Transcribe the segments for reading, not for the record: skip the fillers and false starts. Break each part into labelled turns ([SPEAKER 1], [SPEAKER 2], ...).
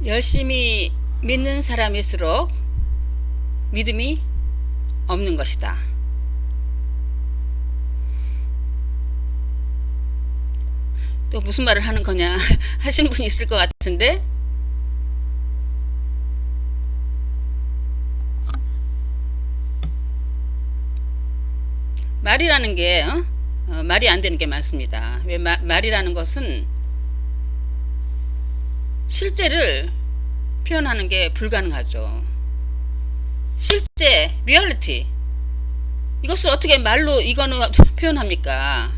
[SPEAKER 1] 열심히 믿는 사람일수록 믿음이 없는 것이다. 또 무슨 말을 하는 거냐 하시는 분이 있을 것 같은데, 말이라는 게 말이 안 되는 게 많습니다. 왜 말이라는 것은 실제를 표현하는 게 불가능하죠. 실제 리얼리티, 이것을 어떻게 말로 이거는 표현합니까?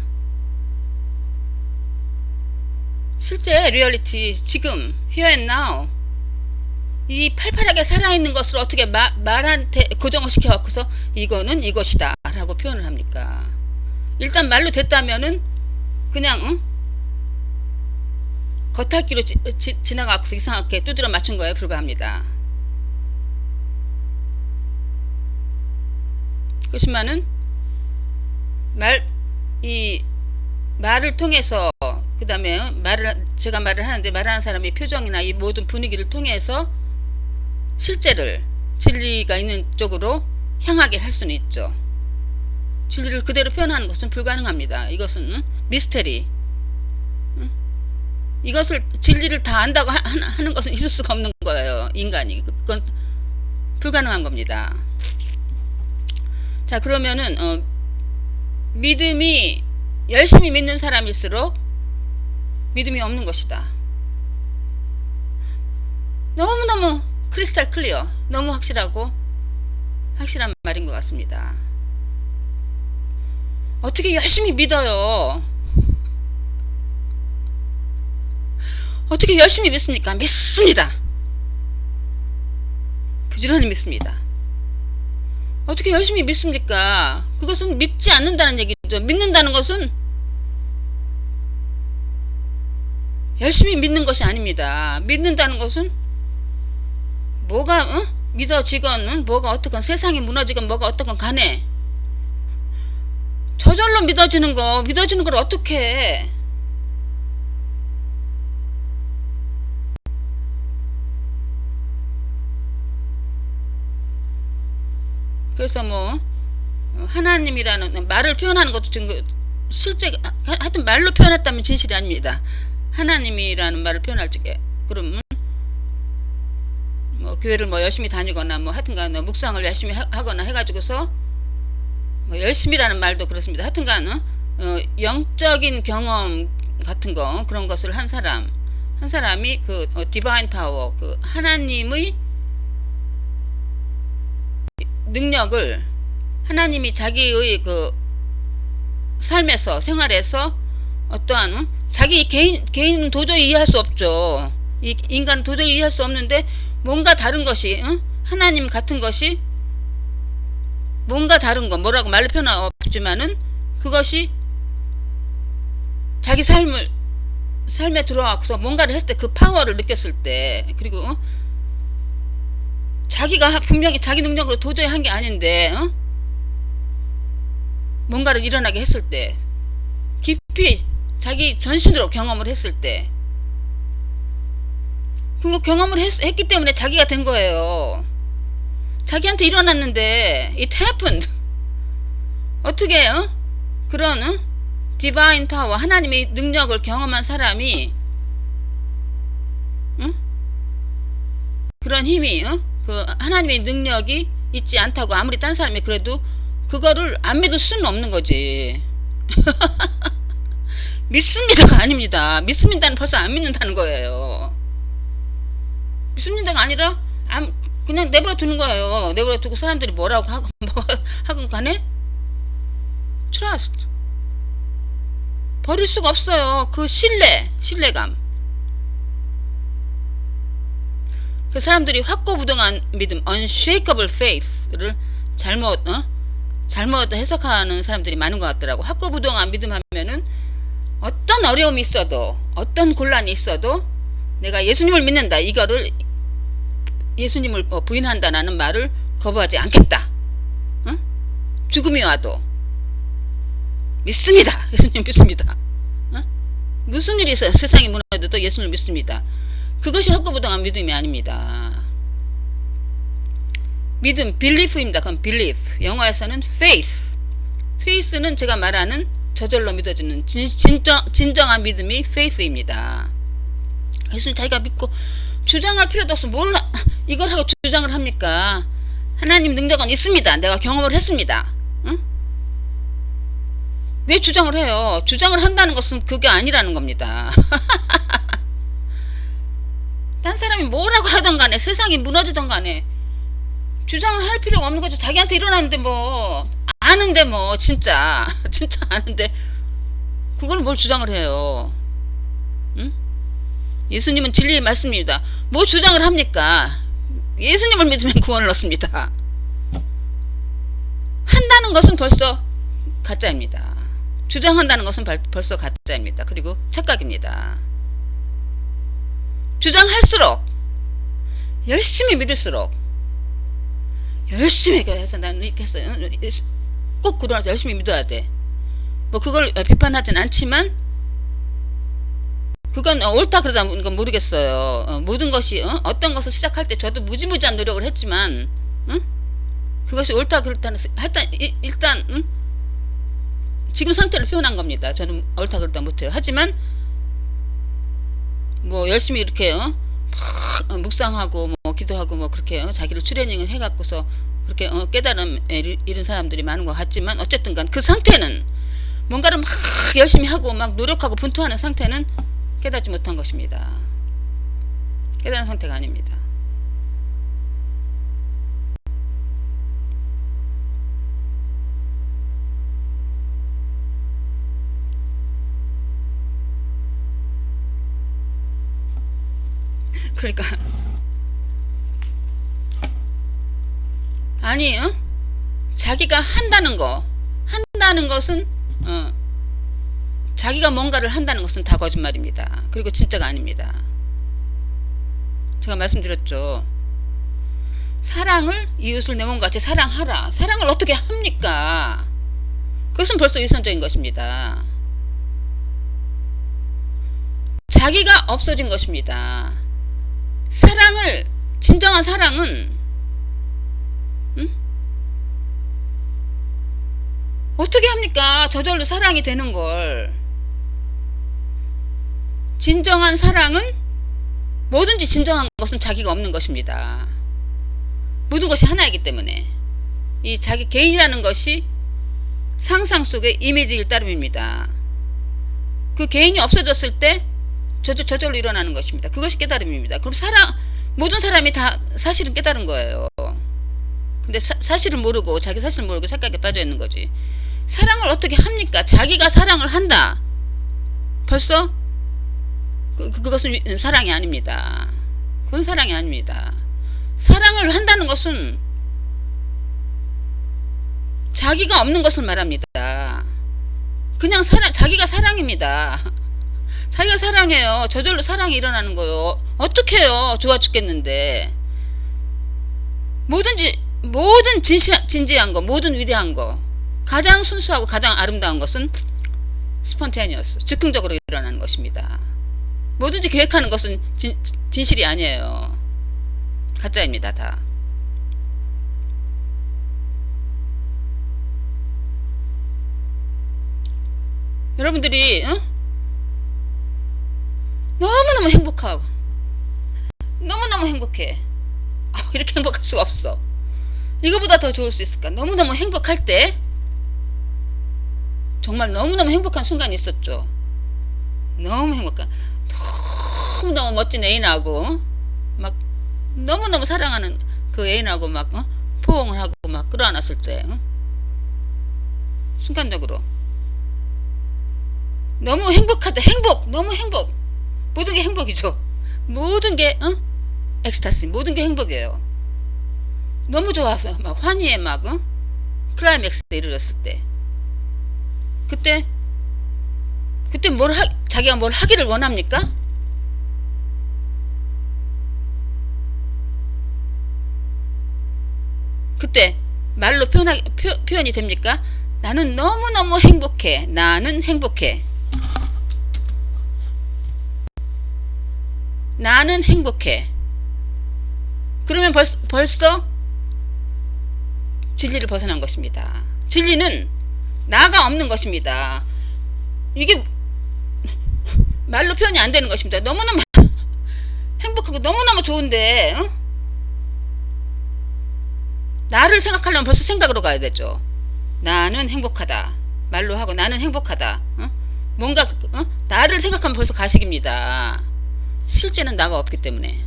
[SPEAKER 1] 실제 리얼리티, 지금 here and now, 이 팔팔하게 살아있는 것을 어떻게 말한테 고정을 시켜갖고서 이거는 이것이다 라고 표현을 합니까? 일단 말로 됐다면은 그냥 겉핥기로 지나가고서 이상하게 두드려 맞춘 거에 불과합니다. 그렇지만은 이 말을 통해서, 그 다음에 제가 말을 하는데 말하는 사람의 표정이나 이 모든 분위기를 통해서 실제를 진리가 있는 쪽으로 향하게 할 수는 있죠. 진리를 그대로 표현하는 것은 불가능합니다. 이것은 미스테리. 이것을 진리를 다 안다고 하는 것은 있을 수가 없는 거예요. 인간이. 그건 불가능한 겁니다. 자, 그러면은 믿음이 열심히 믿는 사람일수록 믿음이 없는 것이다. 너무너무 크리스탈 클리어, 너무 확실한 말인 것 같습니다. 어떻게 열심히 믿어요? 어떻게 열심히 믿습니까? 믿습니다. 부지런히 믿습니다. 어떻게 열심히 믿습니까? 그것은 믿지 않는다는 얘기죠. 믿는다는 것은 열심히 믿는 것이 아닙니다. 믿는다는 것은 뭐가 믿어지건 뭐가 어떻건, 세상이 무너지건 뭐가 어떻건 간에 저절로 믿어지는 걸 어떻게 해? 그래서 하나님이라는 말을 표현하는 것도 지금 실제 하여튼 말로 표현했다면 진실이 아닙니다. 하나님이라는 말을 표현할 적에 그러면 교회를 열심히 다니거나 하여튼간 묵상을 열심히 하거나 해가지고서 열심히라는 말도 그렇습니다. 하여튼간 영적인 경험 같은 거, 그런 것을 한 사람이 그 디바인 파워, 그 하나님의 능력을, 하나님이 자기의 그 삶에서, 생활에서 어떠한 자기 개인은 도저히 이해할 수 없죠. 이 인간은 도저히 이해할 수 없는데 뭔가 다른 것이, 하나님 같은 것이 뭔가 다른 거, 뭐라고 말로 표현 없지만은 그것이 자기 삶에 들어와서 뭔가를 했을 때 그 파워를 느꼈을 때, 그리고 자기가 분명히 자기 능력으로 도저히 한 게 아닌데 뭔가를 일어나게 했을 때, 깊이 자기 전신으로 경험을 했을 때, 그거 경험을 했기 때문에 자기가 된 거예요. 자기한테 일어났는데 it happened. 어떻게 그런 디바인 파워, 하나님의 능력을 경험한 사람이 그런 힘이 그 하나님의 능력이 있지 않다고 아무리 딴 사람이 그래도 그거를 안 믿을 수는 없는 거지. 믿습니다가 아닙니다. 믿습니다는 벌써 안 믿는다는 거예요. 믿습니다가 아니라 그냥 내버려 두는 거예요. 내버려 두고 사람들이 뭐라고 하건 간에 trust, 버릴 수가 없어요. 그 신뢰감. 그 사람들이 확고부동한 믿음, unshakable faith를 잘못 해석하는 사람들이 많은 것 같더라고. 확고부동한 믿음 하면은 어떤 어려움이 있어도, 어떤 곤란이 있어도 내가 예수님을 믿는다, 이거를 예수님을 부인한다라는 말을 거부하지 않겠다. 죽음이 와도 믿습니다. 예수님 믿습니다. 무슨 일이 있어요? 세상이 무너져도 예수님을 믿습니다. 그것이 확고부동한 믿음이 아닙니다. 믿음, belief입니다. 그건 belief. 영어에서는 faith. faith는 제가 말하는 저절로 믿어지는 진정한 믿음이 faith입니다. 예수님 자기가 믿고 주장할 필요도 없어. 몰라 이걸 하고 주장을 합니까? 하나님 능력은 있습니다. 내가 경험을 했습니다. 응? 왜 주장을 해요? 주장을 한다는 것은 그게 아니라는 겁니다. 딴 사람이 뭐라고 하던 간에 세상이 무너지던 간에 주장을 할 필요가 없는 거죠. 자기한테 일어났는데 뭐 아는데 뭐 진짜 아는데 그걸 뭘 주장을 해요. 응? 예수님은 진리의 말씀입니다. 뭐 주장을 합니까? 예수님을 믿으면 구원을 얻습니다. 한다는 것은 벌써 가짜입니다. 주장한다는 것은 벌써 가짜입니다. 그리고 착각입니다. 주장할수록 열심히 믿을수록 열심히 해서 나는 이렇게 했어요. 꼭 그러나 열심히 믿어야 돼. 뭐 그걸 비판하진 않지만 그건 옳다 그러다 건 모르겠어요. 모든 것이 어떤 것을 시작할 때 저도 무지무지한 노력을 했지만 그것이 옳다 그렇다는 일단 지금 상태를 표현한 겁니다. 저는 옳다 그렇다 못해요. 하지만 뭐 열심히 이렇게 묵상하고 뭐 기도하고 뭐 그렇게 자기를 트레이닝을 해갖고서 그렇게 깨달음 이런 사람들이 많은 것 같지만 어쨌든 간 그 상태는 뭔가를 막 열심히 하고 막 노력하고 분투하는 상태는 깨닫지 못한 것입니다. 깨달은 상태가 아닙니다. 그러니까 아니 자기가 한다는 것은 자기가 뭔가를 한다는 것은 다 거짓말입니다. 그리고 진짜가 아닙니다. 제가 말씀드렸죠. 사랑을 이웃을 내 몸과 같이 사랑하라. 사랑을 어떻게 합니까? 그것은 벌써 위선적인 것입니다. 자기가 없어진 것입니다. 사랑을 진정한 사랑은 어떻게 합니까? 저절로 사랑이 되는 걸. 진정한 사랑은 뭐든지 진정한 것은 자기가 없는 것입니다. 모든 것이 하나이기 때문에 이 자기 개인이라는 것이 상상 속의 이미지일 따름입니다. 그 개인이 없어졌을 때 저절로 일어나는 것입니다. 그것이 깨달음입니다. 그럼 모든 사람이 다 사실은 깨달은 거예요. 근데 사실을 모르고 자기 사실을 모르고 착각에 빠져 있는 거지. 사랑을 어떻게 합니까? 자기가 사랑을 한다. 벌써 그것은 사랑이 아닙니다. 그건 사랑이 아닙니다. 사랑을 한다는 것은 자기가 없는 것을 말합니다. 그냥 자기가 사랑입니다. 자기가 사랑해요. 저절로 사랑이 일어나는 거요. 어떻게 해요? 좋아 죽겠는데. 모든 진지한 거, 모든 위대한 거, 가장 순수하고 가장 아름다운 것은 스폰테니어스, 즉흥적으로 일어나는 것입니다. 뭐든지 계획하는 것은 진실이 아니에요. 가짜입니다. 다. 여러분들이 너무너무 행복하고 너무너무 행복해. 이렇게 행복할 수가 없어. 이거보다 더 좋을 수 있을까? 너무너무 행복할 때 정말 너무너무 행복한 순간이 있었죠. 너무 행복한, 너무너무 멋진 애인하고 막 너무너무 사랑하는 그 애인하고 막 포옹을 하고 막 끌어안았을 때 순간적으로 너무 행복하다. 너무 행복. 모든 게 행복이죠. 모든 게 엑스타시, 모든 게 행복이에요. 너무 좋아서 막 환희에 막 클라이맥스에 이르렀을 때 그때 자기가 뭘 하기를 원합니까? 그때 말로 표현이 됩니까? 나는 너무너무 행복해. 나는 행복해. 나는 행복해. 그러면 벌써 진리를 벗어난 것입니다. 진리는 나가 없는 것입니다. 이게 말로 표현이 안 되는 것입니다. 너무너무 행복하고 너무너무 좋은데 나를 생각하려면 벌써 생각으로 가야 되죠. 나는 행복하다. 말로 하고 나는 행복하다. 뭔가 나를 생각하면 벌써 가식입니다. 실제는 나가 없기 때문에.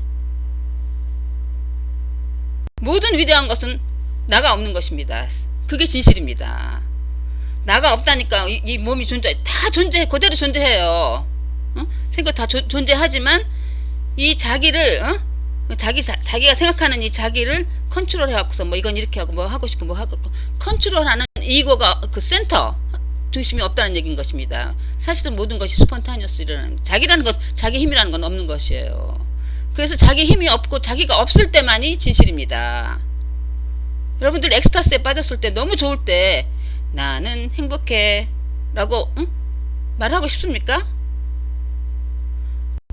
[SPEAKER 1] 모든 위대한 것은 나가 없는 것입니다. 그게 진실입니다. 나가 없다니까 이 몸이 다 존재해. 그대로 존재해요. 생각 다 존재하지만 이 자기를 자기가 생각하는 이 자기를 컨트롤해갖고서 뭐 이건 이렇게 하고 뭐 하고 싶고 뭐 하고 컨트롤하는 이거가 그 센터 중심이 없다는 얘기인 것입니다. 사실은 모든 것이 스폰타니어스라는 자기라는 것, 자기 힘이라는 건 없는 것이에요. 그래서 자기 힘이 없고 자기가 없을 때만이 진실입니다. 여러분들 엑스타스에 빠졌을 때 너무 좋을 때 나는 행복해 라고 말하고 싶습니까?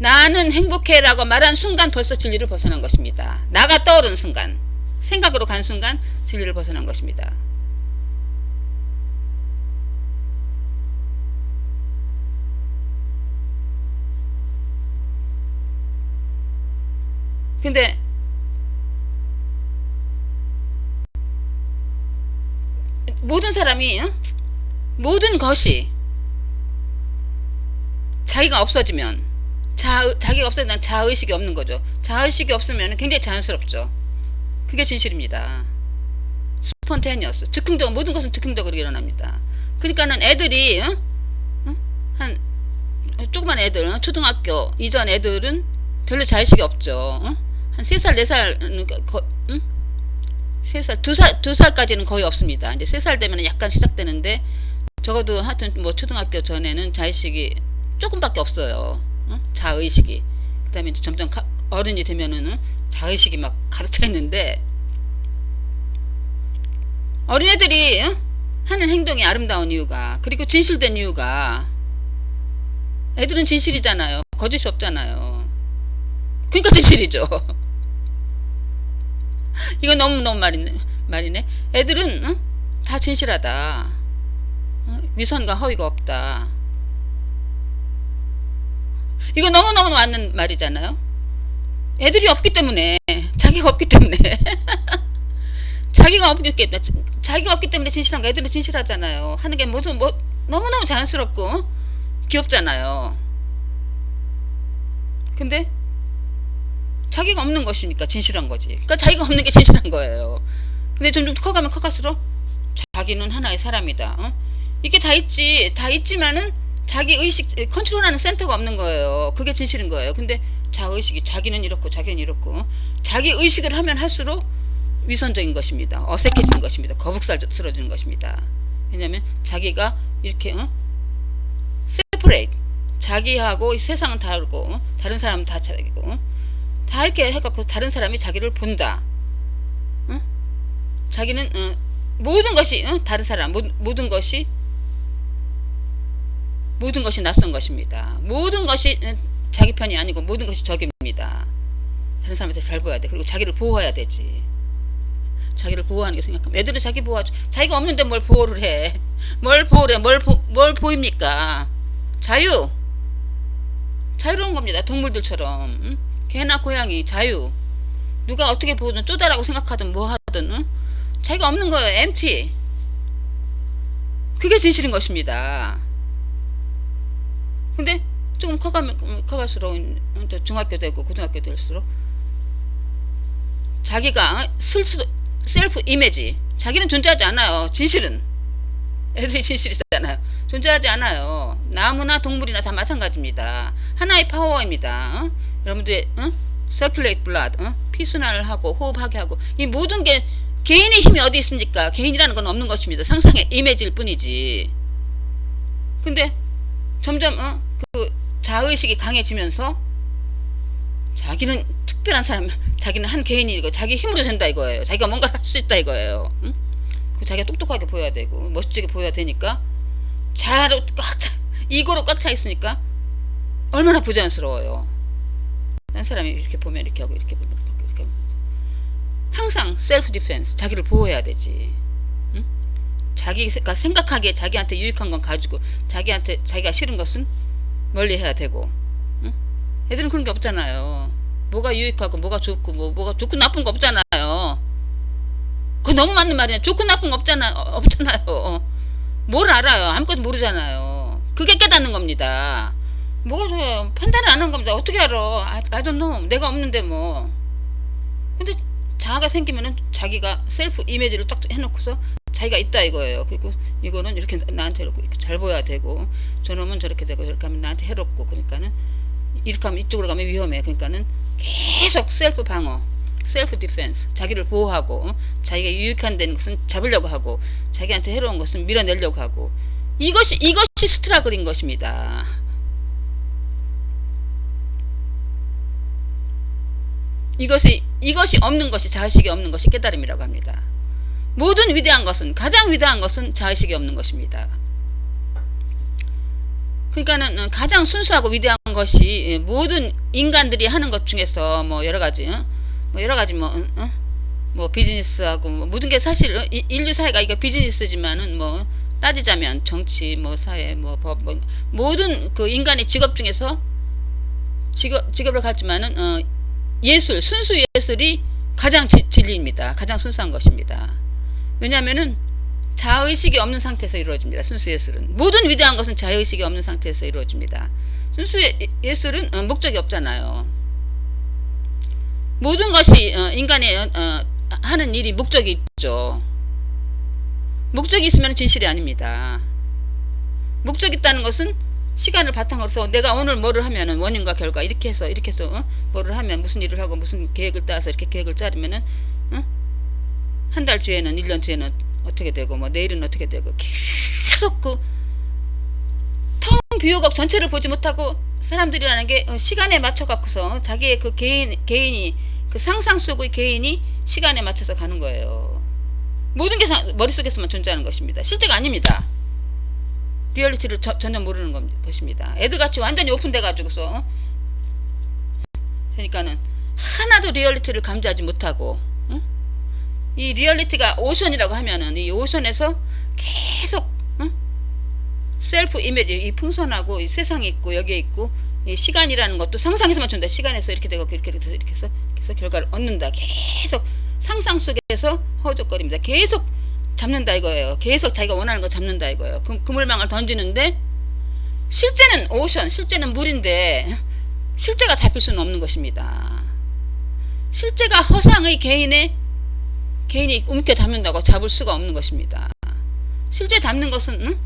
[SPEAKER 1] 나는 행복해 라고 말한 순간 벌써 진리를 벗어난 것입니다. 나가 떠오르는 순간, 생각으로 간 순간 진리를 벗어난 것입니다. 근데 모든 사람이 모든 것이 자기가 없어지면 자기가 없어지면 자의식이 없는 거죠. 자의식이 없으면 굉장히 자연스럽죠. 그게 진실입니다. 스폰테니어스 즉흥적으로 모든 것은 즉흥적으로 일어납니다. 그러니까는 애들이 한 조그만 애들 초등학교 이전 애들은 별로 자의식이 없죠. 한 3살 4살 3살 2살까지는 거의 없습니다. 이제 3살 되면 약간 시작되는데 적어도 하여튼 뭐 초등학교 전에는 자의식이 조금밖에 없어요. 자의식이. 그 다음에 점점 어른이 되면은 자의식이 막 가득 차 있는데 어린애들이 하는 행동이 아름다운 이유가 그리고 진실된 이유가 애들은 진실이잖아요. 거짓이 없잖아요. 그러니까 진실이죠. 이거 너무 말이네. 애들은 다 진실하다. 위선과 허위가 없다. 이거 너무너무 맞는 말이잖아요. 애들이 없기 때문에 자기가 없기 때문에 자기가 없기 때문에 진실한 거. 애들은 진실하잖아요. 하는 게 모두 너무너무 자연스럽고 귀엽잖아요. 근데 자기가 없는 것이니까 진실한 거지. 그러니까 자기가 없는 게 진실한 거예요. 근데 점점 커가면 커갈수록 자기는 하나의 사람이다. 이게 다 있지만은 자기 의식 컨트롤하는 센터가 없는 거예요. 그게 진실인 거예요. 근데 자의식이 자기는 이렇고 자기 의식을 하면 할수록 위선적인 것입니다. 어색해지는 것입니다. 거북살스러워지는 것입니다. 왜냐하면 자기가 이렇게 세퍼레이트 자기하고 세상은 다르고 다른 사람은 다 자기고 다 이렇게 해갖고 다른 사람이 자기를 본다. 자기는 모든 것이 다른 사람 모든 것이 낯선 것입니다. 모든 것이 자기 편이 아니고 모든 것이 적입니다. 다른 사람한테 잘 보여야 돼. 그리고 자기를 보호해야 되지. 자기를 보호하는 게 생각하면 애들은 자기 보호하죠. 자기가 없는데 뭘 보호를 해. 뭘 보입니까? 자유로운 겁니다. 동물들처럼 개나 고양이 자유. 누가 어떻게 보든 쪼다라고 생각하든 뭐 하든 자기가 없는 거예요. empty. 그게 진실인 것입니다. 근데 조금 커갈수록 중학교 되고 고등학교 될수록 자기가 셀프 이미지 자기는 존재하지 않아요. 진실은 애들이 진실이잖아요. 존재하지 않아요. 나무나 동물이나 다 마찬가지입니다. 하나의 파워입니다. 여러분들 circulate blood 피순환을 하고 호흡하게 하고 이 모든 게 개인의 힘이 어디 있습니까? 개인이라는 건 없는 것입니다. 상상의 이미지일 뿐이지. 근데 점점 그 자의식이 강해지면서 자기는 특별한 사람, 자기는 한 개인이고 자기 힘으로 된다 이거예요. 자기가 뭔가를 할 수 있다 이거예요. 그 자기가 똑똑하게 보여야 되고 멋지게 보여야 되니까 이거로 꽉 차 있으니까 얼마나 부자연스러워요. 딴 사람이 이렇게 보면 이렇게 하고 이렇게 보면 이렇게 하고. 항상 셀프 디펜스, 자기를 보호해야 되지. 응? 자기가 생각하기에 자기한테 유익한 건 가지고 자기가 싫은 것은 멀리 해야 되고. 응? 애들은 그런 게 없잖아요. 뭐가 유익하고 뭐가 좋고 뭐가 좋고 나쁜 거 없잖아요. 그거 너무 맞는 말이야. 좋고 나쁜 거 없잖아요. 뭘 알아요? 아무것도 모르잖아요. 그게 깨닫는 겁니다. 뭐가 좋아요? 판단을 안 한 겁니다. 어떻게 알아? I don't know. 내가 없는데 뭐. 근데 자아가 생기면은 자기가 셀프 이미지를 딱 해놓고서 자기가 있다 이거예요. 그리고 이거는 이렇게 나한테 이렇게 잘 보여야 되고, 저놈은 저렇게 되고, 이렇게 하면 나한테 해롭고, 그러니까는 이렇게 하면 이쪽으로 가면 위험해. 그러니까는 계속 셀프 방어, 셀프 디펜스, 자기를 보호하고, 자기가 유익한 데는 것은 잡으려고 하고, 자기한테 해로운 것은 밀어내려고 하고, 이것이 스트라글인 것입니다. 이것이 없는 것이, 자의식이 없는 것이 깨달음이라고 합니다. 모든 위대한 것은, 가장 위대한 것은 자의식이 없는 것입니다. 그러니까는 가장 순수하고 위대한 것이 모든 인간들이 하는 것 중에서 뭐 여러 가지 뭐 비즈니스하고 뭐 모든 게 사실 인류 사회가 이게 비즈니스지만은 뭐 따지자면 정치 뭐 사회 뭐 법 뭐 모든 그 인간의 직업 중에서 직업을 갖지만은 예술, 순수 예술이 가장 진리입니다. 가장 순수한 것입니다. 왜냐하면은 자의식이 없는 상태에서 이루어집니다. 순수 예술은. 모든 위대한 것은 자의식이 없는 상태에서 이루어집니다. 순수 예술은 목적이 없잖아요. 모든 것이 인간이 하는 일이 목적이 있죠. 목적이 있으면 진실이 아닙니다. 목적이 있다는 것은 시간을 바탕으로 해서 내가 오늘 뭐를 하면은 원인과 결과 이렇게 해서 뭐를 하면 무슨 일을 하고 무슨 계획을 따서 이렇게 계획을 짜르면은 한 달 뒤에는 1년 뒤에는 어떻게 되고 뭐 내일은 어떻게 되고 계속 그 텅 비우고 전체를 보지 못하고 사람들이라는 게 시간에 맞춰 갖고서 자기의 그 개인이 그 상상 속의 개인이 시간에 맞춰서 가는 거예요. 모든 게 머릿속에서만 존재하는 것입니다. 실제가 아닙니다. 리얼리티를 전혀 모르는 것입니다. 애들같이 완전히 오픈돼 가지고서 그러니까는 하나도 리얼리티를 감지하지 못하고 이 리얼리티가 오션이라고 하면은 이 오션에서 계속 셀프 이미지, 이 풍선하고 이 세상이 있고 여기에 있고 이 시간이라는 것도 상상에서만 존재. 시간에서 이렇게 되고 이렇게 해서 결과를 얻는다. 계속 상상 속에서 허우적거립니다. 계속 잡는다 이거예요. 계속 자기가 원하는 거 잡는다 이거예요. 그물망을 던지는데 실제는 오션, 실제는 물인데 실제가 잡힐 수는 없는 것입니다. 실제가 허상의 개인이 움켜 잡는다고 잡을 수가 없는 것입니다. 실제 잡는 것은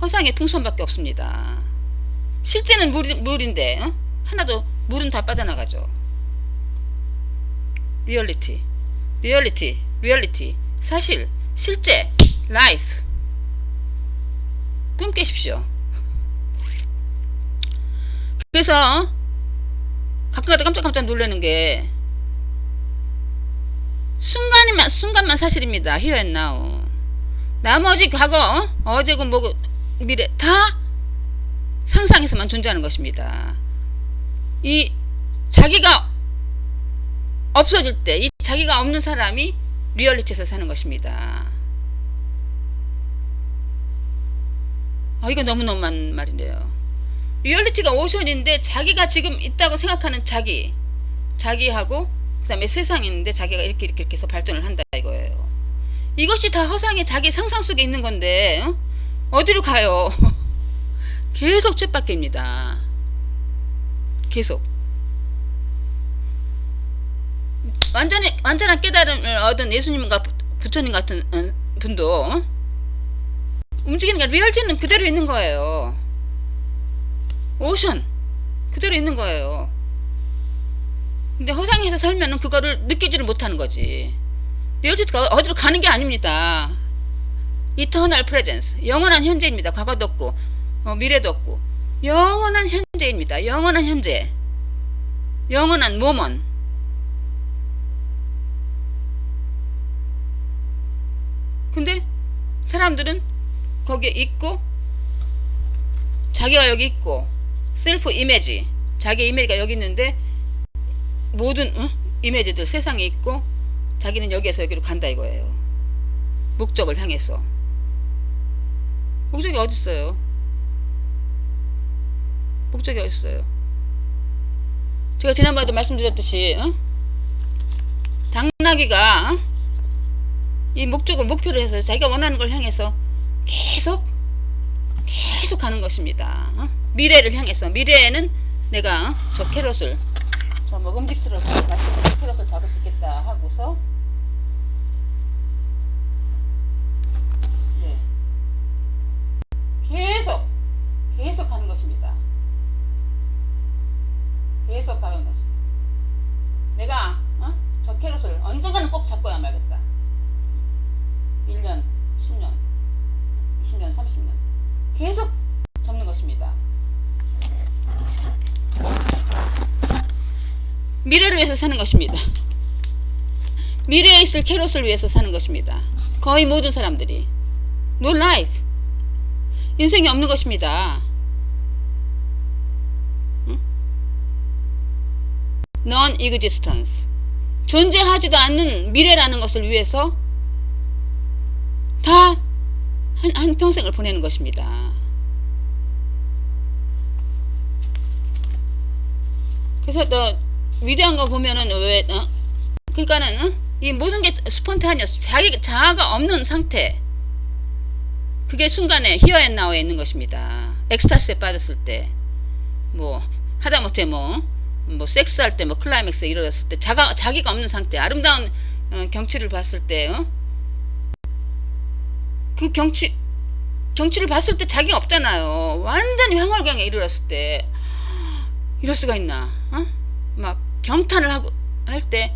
[SPEAKER 1] 허상의 풍선밖에 없습니다. 실제는 물인데 하나도 물은 다 빠져나가죠. 리얼리티 사실 실제 라이프 꿈 깨십시오. 그래서 가끔가다 깜짝깜짝 놀라는 게 순간만 사실입니다. Here and now. 나머지 과거, 어제고 뭐고 미래 다 상상에서만 존재하는 것입니다. 이 자기가 없어질 때 이 자기가 없는 사람이 리얼리티에서 사는 것입니다. 이거 너무너무 많은 말인데요. 리얼리티가 오션인데 자기가 지금 있다고 생각하는 자기하고 그 다음에 세상이 있는데 자기가 이렇게 해서 발전을 한다 이거예요. 이것이 다 허상의 자기 상상 속에 있는 건데 어디로 가요? 계속 쳇바퀴입니다. 계속 완전한 깨달음을 얻은 예수님과 부처님 같은 분도 움직이는 게 리얼티는 그대로 있는 거예요. 오션 그대로 있는 거예요. 근데 허상에서 살면은 그거를 느끼지를 못하는 거지. 리얼티가 어디로 가는 게 아닙니다. 이터널 프레젠스, 영원한 현재입니다. 과거도 없고 미래도 없고 영원한 현재입니다. 영원한 현재, 영원한 모먼. 근데 사람들은 거기에 있고 자기가 여기 있고 셀프 이미지, 자기 이미지가 여기 있는데 모든 이미지들 세상에 있고 자기는 여기에서 여기로 간다 이거예요. 목적을 향해서. 목적이 어딨어요? 목적이 어딨어요? 제가 지난번에도 말씀드렸듯이 당나귀가 이 목적을 목표로 해서 자기가 원하는 걸 향해서 계속 가는 것입니다. 미래를 향해서. 미래에는 내가 저 캐럿을 저 먹음직스럽게 맛있는 캐럿을 잡을 수 있겠다 하고서 네. 계속 가는 것입니다. 계속 가는 거죠. 내가 저 캐럿을 언젠가는 꼭 잡고야 말겠다. 1년, 10년, 20년, 30년 계속 잡는 것입니다. 미래를 위해서 사는 것입니다. 미래에 있을 캐럿을 위해서 사는 것입니다. 거의 모든 사람들이. No life. 인생이 없는 것입니다. Non-existence. 존재하지도 않는 미래라는 것을 위해서 다 한 평생을 보내는 것입니다. 그래서 또 위대한 거 보면은 왜 그러니까는 이 모든 게 스폰타니어스, 자아가 없는 상태. 그게 순간에 히어 앤 나우에 있는 것입니다. 엑스타시에 빠졌을 때, 뭐 하다못해 뭐 섹스할 때 뭐 클라이맥스에 이르렀을 때 자기가 없는 상태. 아름다운 경치를 봤을 때 그 경치를 봤을 때 자기가 없잖아요. 완전히 황홀경에 이르렀을 때 이럴 수가 있나? 막 경탄을 하고 할 때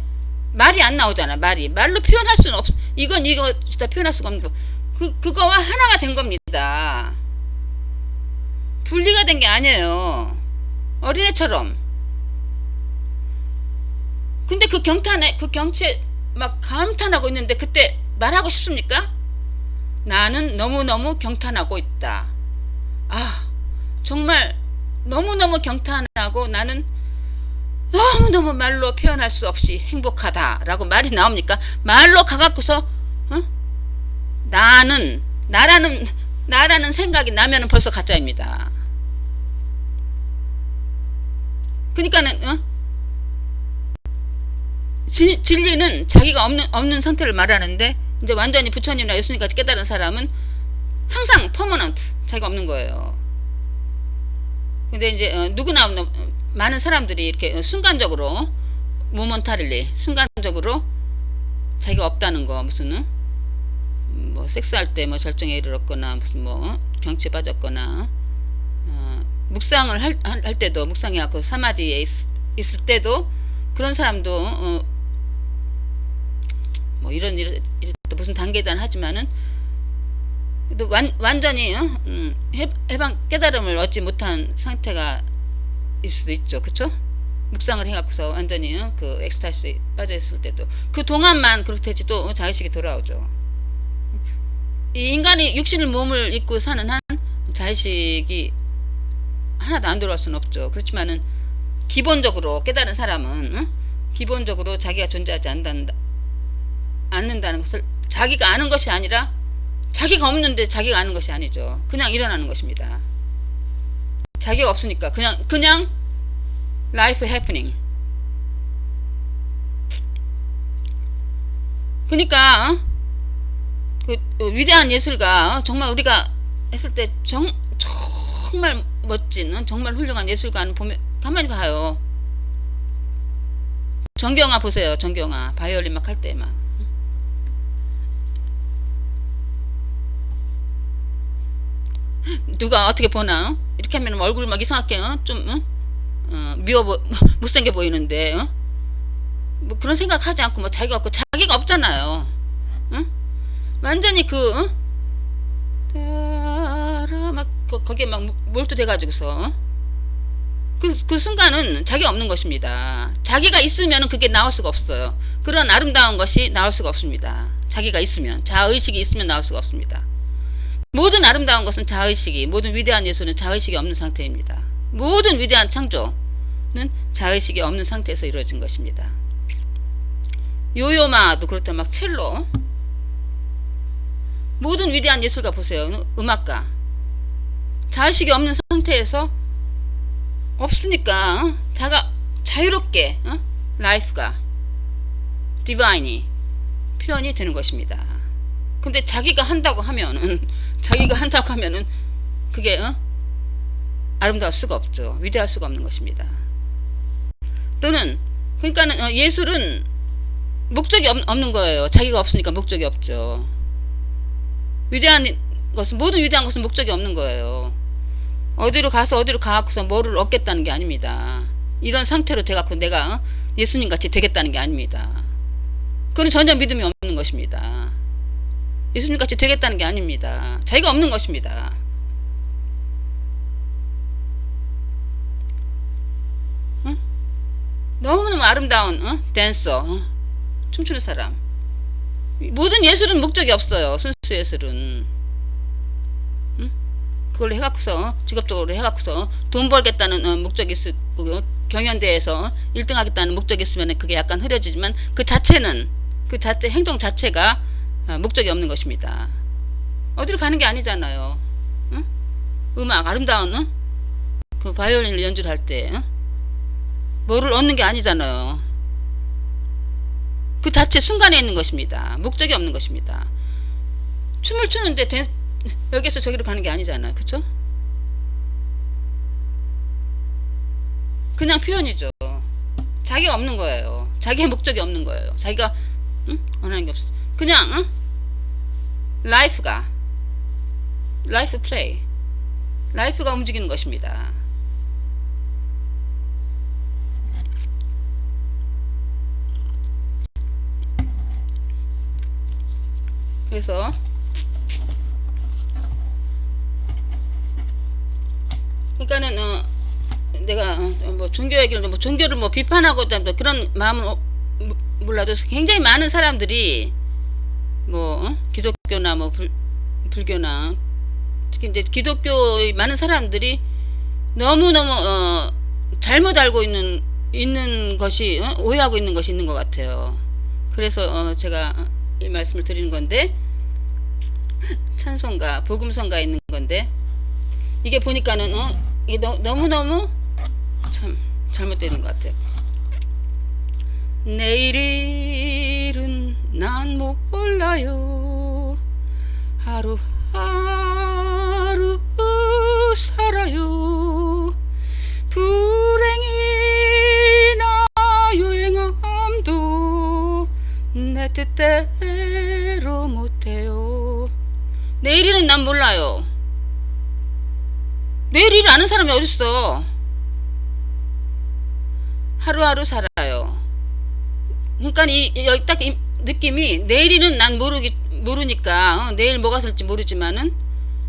[SPEAKER 1] 말이 안 나오잖아. 말로 표현할 수는 없. 이거 진짜 표현할 수가 없는 거. 그거와 하나가 된 겁니다. 분리가 된 게 아니에요. 어린애처럼. 근데 그 경치에 막 감탄하고 있는데 그때 말하고 싶습니까? 나는 너무너무 경탄하고 있다. 정말 너무너무 경탄하고 나는 너무너무 말로 표현할 수 없이 행복하다라고 말이 나옵니까? 말로 가갖고서 나라는 생각이 나면은 벌써 가짜입니다. 그러니까는 진리는 자기가 없는 상태를 말하는데 이제 완전히 부처님이나 예수님까지 깨달은 사람은 항상 퍼머넌트 자기가 없는 거예요. 근데 이제 누구나 많은 사람들이 이렇게 순간적으로 모먼타릴리 순간적으로 자기가 없다는 거 무슨 뭐 섹스할 때 뭐 절정에 이르렀거나 무슨 뭐 경치에 빠졌거나 묵상을 할 때도 묵상해갖고 사마디에 있을 때도 그런 사람도 뭐 이런 무슨 단계단 하지만은 또 완전히 해방 깨달음을 얻지 못한 상태가 일 수도 있죠. 그쵸? 묵상을 해갖고서 완전히 그 엑스타시에 빠져있을 때도 그 동안만 그렇듯이 또 자의식이 돌아오죠. 이 인간이 육신을 몸을 입고 사는 한 자의식이 하나도 안 돌아올 수는 없죠. 그렇지만은 기본적으로 깨달은 사람은 기본적으로 자기가 존재하지 않는다는 것을 자기가 아는 것이 아니라 자기가 없는데 자기가 아는 것이 아니죠. 그냥 일어나는 것입니다. 자기가 없으니까 그냥 life happening. 그러니까 그 위대한 예술가 정말 우리가 했을 때 정말 멋진 정말 훌륭한 예술가는 보면 가만히 봐요. 정경화 보세요. 정경화 바이올린 막 할 때 막 누가 어떻게 보나 이렇게 하면 얼굴 막 이상하게 좀 못생겨 보이는데 뭐 그런 생각하지 않고 뭐 자기가 없고 자기가 없잖아요. 완전히 막 거기에 막 몰두돼 가지고서 그 순간은 자기가 없는 것입니다. 자기가 있으면 그게 나올 수가 없어요. 그런 아름다운 것이 나올 수가 없습니다. 자기가 있으면 자의식이 있으면 나올 수가 없습니다. 모든 아름다운 것은 자의식이 모든 위대한 예술은 자의식이 없는 상태입니다. 모든 위대한 창조 자의식이 없는 상태에서 이루어진 것입니다. 요요마도 그렇다. 막 첼로, 모든 위대한 예술가 보세요. 음악가, 자의식이 없는 상태에서 없으니까 자유롭게 라이프가 디바인이 표현이 되는 것입니다. 근데 자기가 한다고 하면은 그게 아름다울 수가 없죠. 위대할 수가 없는 것입니다. 또는 그러니까는 예술은 목적이 없는 거예요. 자기가 없으니까 목적이 없죠. 모든 위대한 것은 목적이 없는 거예요. 어디로 가서 뭐를 얻겠다는 게 아닙니다. 이런 상태로 돼갖고 내가 예수님 같이 되겠다는 게 아닙니다. 그건 전혀 믿음이 없는 것입니다. 예수님 같이 되겠다는 게 아닙니다. 자기가 없는 것입니다. 너무너무 아름다운 댄서, 춤추는 사람. 모든 예술은 목적이 없어요. 순수 예술은. 그걸로 해갖고서 직업적으로 해갖고서 돈 벌겠다는 목적이 있고 경연대회에서 1등 하겠다는 목적이 있으면 그게 약간 흐려지지만 그 행동 자체가 목적이 없는 것입니다. 어디로 가는 게 아니잖아요. 음악 아름다운 그 바이올린을 연주를 할 때 뭐를 얻는 게 아니잖아요. 그 자체 순간에 있는 것입니다. 목적이 없는 것입니다. 춤을 추는데 여기서 저기로 가는 게 아니잖아요. 그쵸? 그냥 표현이죠. 자기가 없는 거예요. 자기의 목적이 없는 거예요. 자기가 원하는 게 없어. 그냥 라이프 플레이, 라이프가 움직이는 것입니다. 그래서 그러니까는 내가 종교 얘기를 종교를 비판하고 그런 마음은 몰라도 굉장히 많은 사람들이 기독교나 불교나 특히 이제 기독교의 많은 사람들이 너무너무 잘못 알고 있는 것이 오해하고 있는 것이 있는 것 같아요. 그래서 제가 이 말씀을 드리는 건데, 찬송가 복음성가에 있는 건데 이게 보니까는 이게 너무너무 참 잘못되어 있는 것 같아요. 내일은 난 몰라요. 하루하루 살아요. 불행이나 유행함도 내 뜻대로 못해요. 내일은 난 몰라요. 내일을 아는 사람이 어딨어. 하루하루 살아요. 그러니까 여기 딱 이 느낌이, 내일은 난 모르니까 내일 뭐가 될지 모르지만은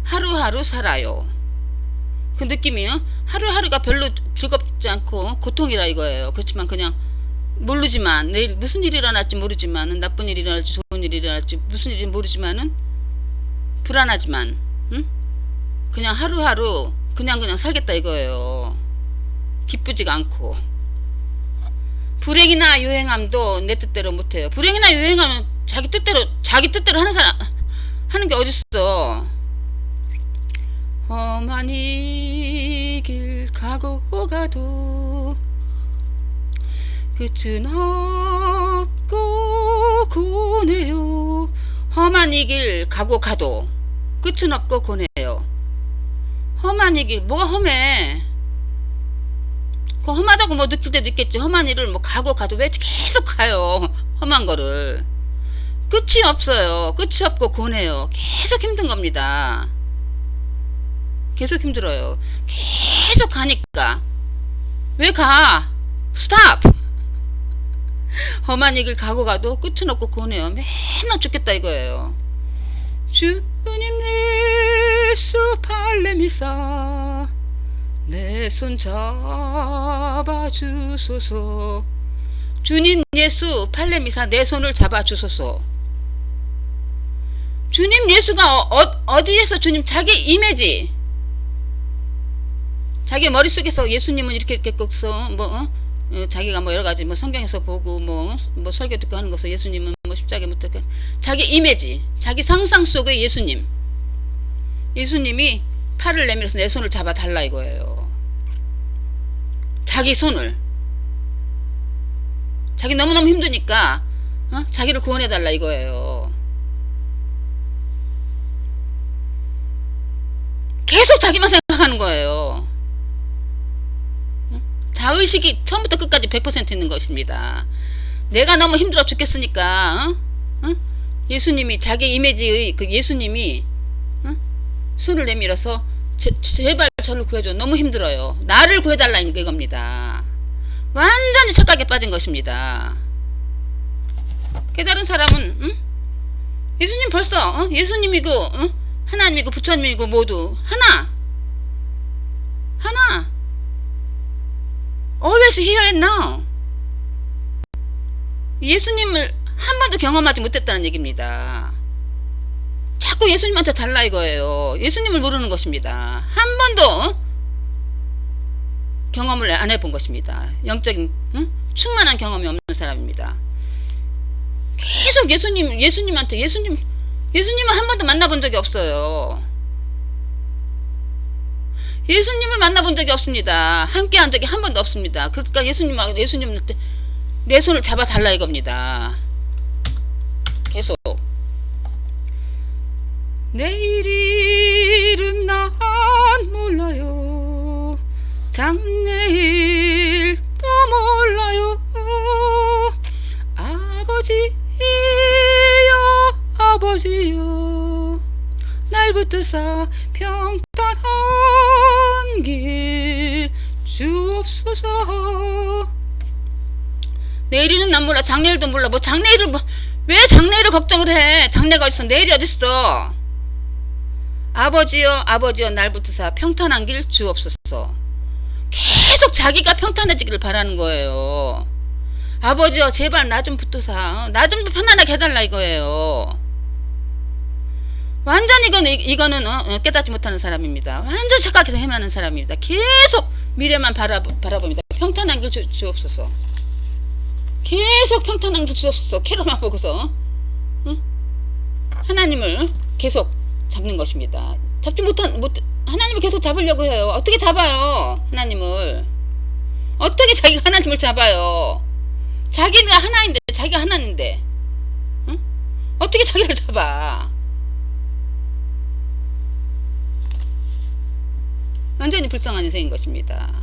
[SPEAKER 1] 하루하루 살아요. 그 느낌이 하루하루가 별로 즐겁지 않고 고통이라 이거예요. 그렇지만 그냥 모르지만 내일 무슨 일이 일어날지 모르지만은, 나쁜 일이 일어날지 좋은 일이 일어날지 무슨 일인지 모르지만은 불안하지만 그냥 하루하루 그냥 살겠다 이거예요. 기쁘지가 않고. 불행이나 유행함도 내 뜻대로 못해요. 불행이나 유행하면 자기 뜻대로 하는 게 어딨어. 험한 이 길 가고 가도 끝은 없고 고네요. 험한 이 길 가고 가도 끝은 없고 고네요. 험한 이 길, 뭐가 험해? 그 험하다고 느낄 때도 있겠지. 험한 일을 가고 가도 왜 계속 가요? 험한 거를. 끝이 없어요. 끝이 없고 고네요. 계속 힘든 겁니다. 계속 힘들어요. 계속 가니까. 왜 가? 스탑! 험한 이 길 가고 가도 끝은 없고 고네요. 맨날 죽겠다 이거예요. 주님 예수 발레미사 내 손 잡아주소서. 주님 예수 팔레미사 내 손을 잡아주소서. 주님 예수가 어디에서 주님 자기 자기 머릿속에서 예수님은 이렇게 꼭서 자기가 뭐 여러 가지 뭐 성경에서 보고 뭐 설교 듣고 하는 것을 예수님은 뭐 십자가에 못 듣고 자기 이미지, 자기 상상 속의 예수님이 팔을 내밀어서 내 손을 잡아 달라 이거예요. 자기 손을. 자기 너무너무 힘드니까 자기를 구원해 달라 이거예요. 계속 자기만 생각하는 거예요. 자의식이 처음부터 끝까지 100% 있는 것입니다. 내가 너무 힘들어 죽겠으니까 예수님이 자기 이미지의 그 예수님이 손을 내밀어서 제발 저를 구해줘. 너무 힘들어요. 나를 구해달라 이겁니다. 완전히 착각에 빠진 것입니다. 깨달은 사람은 예수님 벌써 예수님이고 하나님이고 부처님이고 모두 하나 always here and now. 예수님을 한 번도 경험하지 못했다는 얘기입니다. 자꾸 예수님한테 달라 이거예요. 예수님을 모르는 것입니다. 한 번도 경험을 안 해본 것입니다. 영적인 충만한 경험이 없는 사람입니다. 계속 예수님한테 예수님은 한 번도 만나본 적이 없어요. 예수님을 만나본 적이 없습니다. 함께한 적이 한 번도 없습니다. 그러니까 예수님한테 내 손을 잡아 달라 이겁니다. 계속 내일은 난 몰라요. 장래일도 몰라요. 아버지여 날 붙드사 평탄한 길 주옵소서. 내일은 난 몰라. 장래일도 몰라. 왜 장래일을 걱정을 해. 장래가 어딨어. 내일이 어딨어. 아버지여 날 붙드사 평탄한 길 주옵소서. 계속 자기가 평탄해지기를 바라는 거예요. 아버지여 제발 나 좀 붙드사 나 좀 편안하게 해달라 이거예요. 완전 이거는 깨닫지 못하는 사람입니다. 완전 착각해서 헤매는 사람입니다. 계속 미래만 바라봅니다. 평탄한 길 주옵소서. 계속 평탄한 길 주옵소서. 캐로만 보고서 하나님을 계속 잡는 것입니다. 하나님을 계속 잡으려고 해요. 어떻게 잡아요? 하나님을 어떻게 자기가 하나님을 잡아요? 자기가 하나인데 어떻게 자기를 잡아? 완전히 불쌍한 인생인 것입니다.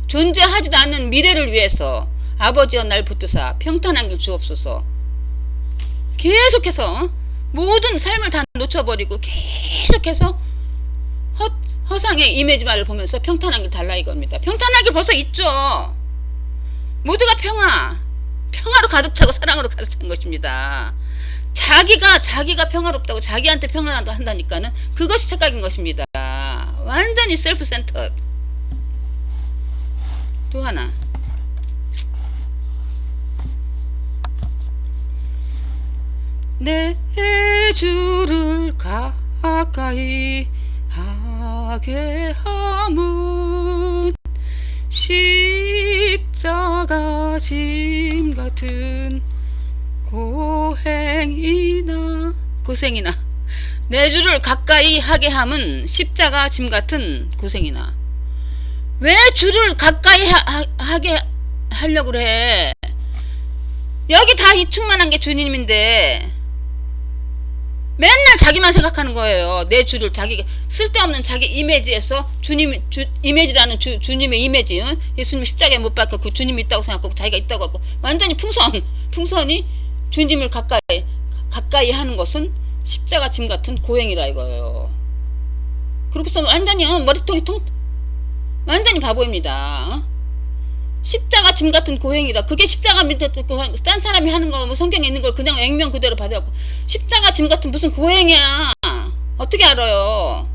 [SPEAKER 1] 존재하지도 않는 미래를 위해서 아버지여 날 붙드사 평탄한 길 주옵소서. 계속해서 모든 삶을 다 놓쳐버리고 계속해서 허상의 이미지만을 보면서 평탄한 길 달라 이겁니다. 평탄한 길 벌써 있죠. 모두가 평화로 가득 차고 사랑으로 가득 찬 것입니다. 자기가 평화롭다고 자기한테 평안하다고 한다니까는 그것이 착각인 것입니다. 완전히 셀프 센터. 또 하나. 내 주를 가까이 하게 함은 십자가 짐 같은 고생이나 내 주를 가까이 하게 함은 십자가 짐 같은 고생이나. 왜 주를 가까이 하게 하려고 그래? 여기 다 이 충만한 게 주님인데 맨날 자기만 생각하는 거예요. 내 주를 자기 쓸데없는 자기 이미지에서 이미지라는 주님의 이미지, 예수님 십자가에 못 박혀 그 주님이 있다고 생각하고 자기가 있다고 하고 완전히 풍선이 주님을 가까이 하는 것은 십자가 짐 같은 고행이라 이거예요. 그렇고서 완전히 머리통이 완전히 바보입니다. 십자가 짐 같은 고행이라. 그게 십자가 밑에 딴 사람이 하는 거 뭐 성경에 있는 걸 그냥 액면 그대로 받아갖고 십자가 짐 같은 무슨 고행이야. 어떻게 알아요?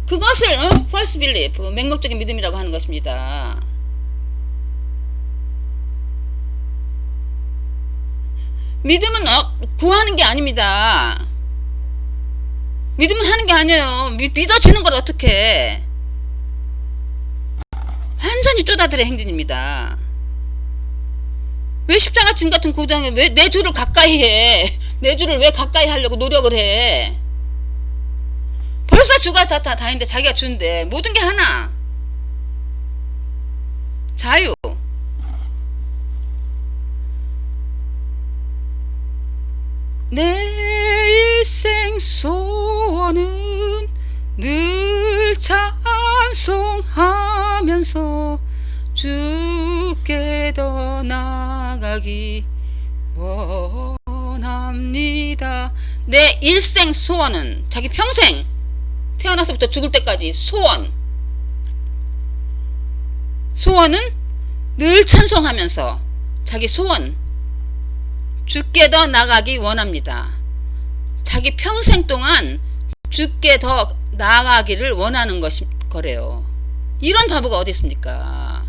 [SPEAKER 1] 그것을 false belief, 맹목적인 믿음이라고 하는 것입니다. 믿음은 구하는 게 아닙니다. 믿음은 하는 게 아니에요. 믿어지는 걸 어떻게 해. 쪼다들의 행진입니다. 왜 십자가 진 같은 고통에 왜 내 주를 가까이 해? 내 주를 왜 가까이 하려고 노력을 해? 벌써 주가 다 있는데 자기가 준대. 모든 게 하나. 자유. 내 일생 소원은 늘 찬송하면서 주께 더 나아가기 원합니다. 내 일생 소원은 자기 평생 태어나서부터 죽을 때까지 소원은 늘 찬송하면서 자기 소원 주께 더 나아가기 원합니다. 자기 평생 동안 주께 더 나아가기를 원하는 거래요. 이런 바보가 어디 있습니까?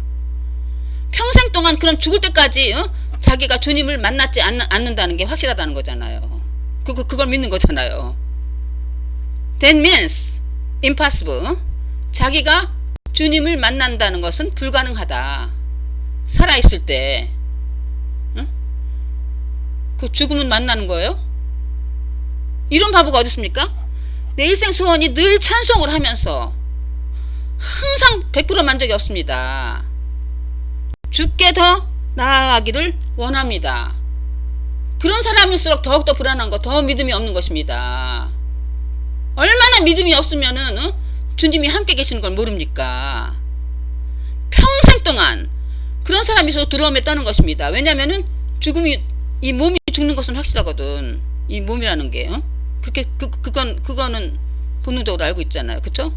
[SPEAKER 1] 평생 동안 그럼 죽을 때까지 자기가 주님을 만나지 않는다는 게 확실하다는 거잖아요. 그걸 믿는 거잖아요. That means impossible. 자기가 주님을 만난다는 것은 불가능하다. 살아있을 때. 그 죽으면 만나는 거예요? 이런 바보가 어디 있습니까? 내 일생 소원이 늘 찬송을 하면서 항상 100% 만족이 없습니다. 주께 더 나아가기를 원합니다. 그런 사람일수록 더욱더 불안한 거, 더 믿음이 없는 것입니다. 얼마나 믿음이 없으면은 주님이 함께 계시는 걸 모릅니까? 평생 동안 그런 사람일수록 두려움에 떠는 것입니다. 왜냐면은 이 몸이 죽는 것은 확실하거든. 이 몸이라는 게 그렇게 그거는 본능적으로 알고 있잖아요. 그쵸?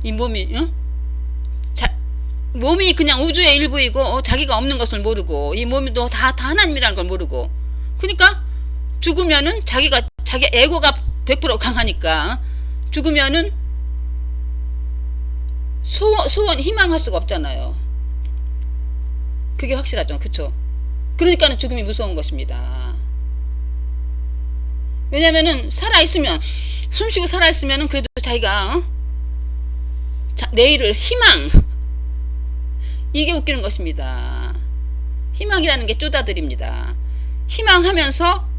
[SPEAKER 1] 이 몸이 몸이 그냥 우주의 일부이고 자기가 없는 것을 모르고 이 몸이 다 하나님이라는 걸 모르고 그러니까 죽으면은 자기 에고가 100% 강하니까 죽으면은 소원 희망할 수가 없잖아요. 그게 확실하죠. 그쵸? 그러니까는 죽음이 무서운 것입니다. 왜냐면은 살아있으면 숨쉬고 살아있으면은 그래도 자기가 내일을 희망 이게 웃기는 것입니다. 희망이라는 게 쪼다들입니다. 희망하면서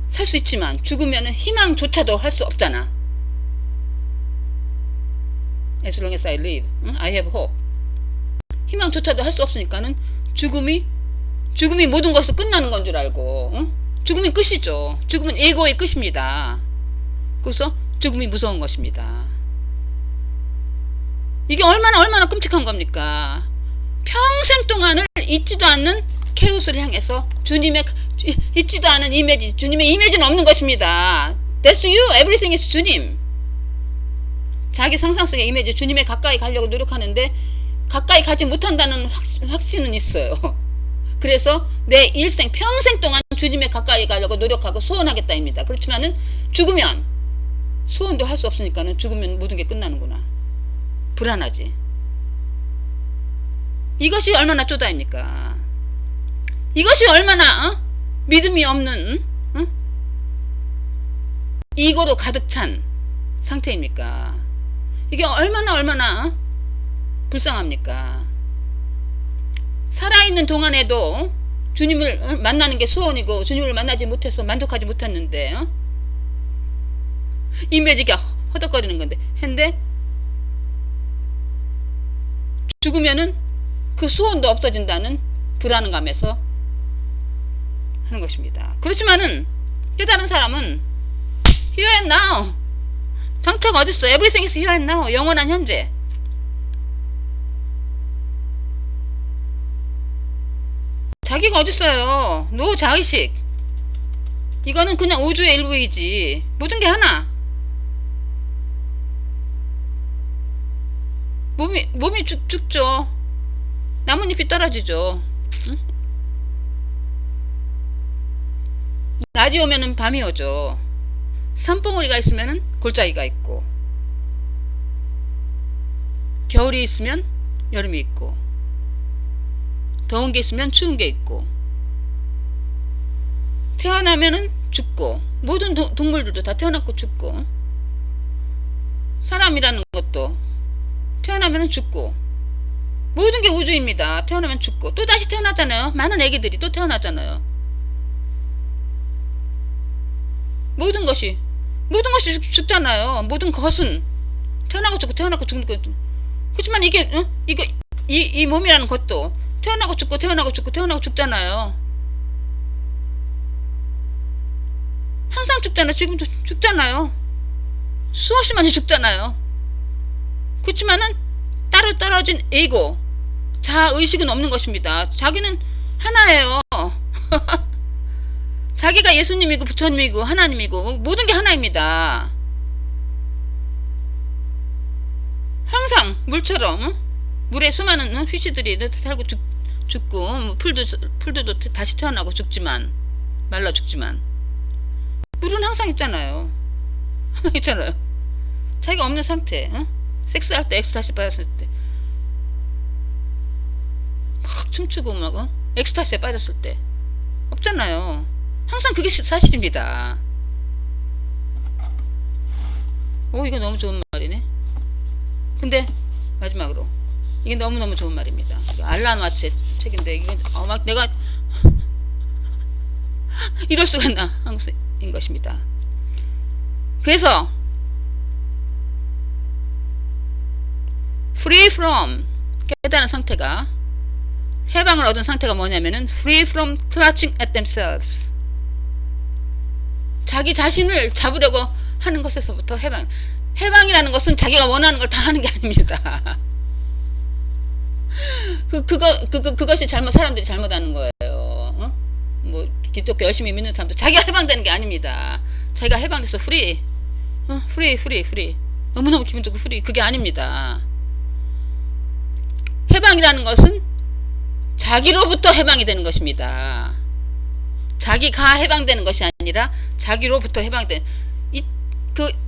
[SPEAKER 1] 살 수 있지만 죽으면은 희망조차도 할 수 없잖아. As long as I live, I have hope. 희망조차도 할 수 없으니까는 죽음이 모든 것을 끝나는 건 줄 알고 죽음이 끝이죠. 죽음은 에고의 끝입니다. 그래서 죽음이 무서운 것입니다. 이게 얼마나 끔찍한 겁니까? 평생 동안을 잊지도 않는 캐롯을 향해서 잊지도 않은 이미지, 주님의 이미지는 없는 것입니다. That's you. Everything is 주님. 자기 상상 속의 이미지, 주님에 가까이 가려고 노력하는데 가까이 가지 못한다는 확신은 있어요. 그래서 내 일생 평생 동안 주님에 가까이 가려고 노력하고 소원하겠다입니다. 그렇지만은 죽으면 소원도 할 수 없으니까는 죽으면 모든 게 끝나는구나. 불안하지. 이것이 얼마나 쪼다입니까? 이것이 얼마나 믿음이 없는 이고로 가득 찬 상태입니까? 이게 얼마나 불쌍합니까? 살아있는 동안에도 주님을 만나는 게 소원이고 주님을 만나지 못해서 만족하지 못했는데 이미지가 허덕거리는 건데 근데 죽으면은 그 소원도 없어진다는 불안감에서 하는 것입니다. 그렇지만은 깨달은 사람은 here and now 장차가 어딨어? Everything is here and now. 영원한 현재. 자기가 어딨어요? 노 자의식. 이거는 그냥 우주의 일부이지. 모든 게 하나. 몸이 죽죠. 나뭇잎이 떨어지죠. 응? 낮이 오면은 밤이 오죠. 산봉우리가 있으면은 골짜기가 있고, 겨울이 있으면 여름이 있고, 더운 게 있으면 추운 게 있고, 태어나면은 죽고, 모든 동물들도 다 태어났고 죽고, 사람이라는 것도 태어나면은 죽고, 모든 게 우주입니다. 태어나면 죽고 또 다시 태어나잖아요. 많은 애기들이 또 태어나잖아요. 모든 것이 죽잖아요. 모든 것은 태어나고 죽고 태어나고 죽는 것. 그렇지만 이게 이 몸이라는 것도 태어나고 죽고 태어나고 죽고 태어나고 죽잖아요. 항상 죽잖아요. 지금도 죽잖아요. 수없이 많이 죽잖아요. 그렇지만은 따로 떨어진 에고, 자의식은 없는 것입니다. 자기는 하나예요. 자기가 예수님이고 부처님이고 하나님이고 모든 게 하나입니다. 항상 물처럼 물에 수많은 피쉬들이 살고 죽고 풀들도 다시 태어나고 죽지만 말라 죽지만 물은 항상 있잖아요. 있잖아요. 자기가 없는 상태. 섹스할 때 엑스타시 빠졌을 때 막 춤추고 막 엑스타시에 빠졌을 때 없잖아요. 항상 그게 사실입니다. 이거 너무 좋은 말이네. 근데 마지막으로 이게 너무너무 좋은 말입니다. 알란 와츠의 책인데 이게 막 내가 이럴 수가 있나 한국인 것입니다. 그래서 free from 깨달은 상태가 해방을 얻은 상태가 뭐냐면은 free from clutching at themselves. 자기 자신을 잡으려고 하는 것에서부터 해방이라는 것은 자기가 원하는 걸 다 하는 게 아닙니다. 그것이 사람들이 잘못하는 거예요. 뭐 기독교 열심히 믿는 사람들 자기가 해방되는 게 아닙니다. 자기가 해방돼서 free, free 너무너무 기분 좋고 free, 그게 아닙니다. 해방이라는 것은 자기로부터 해방이 되는 것입니다. 자기가 해방되는 것이 아니라 자기로부터 해방되는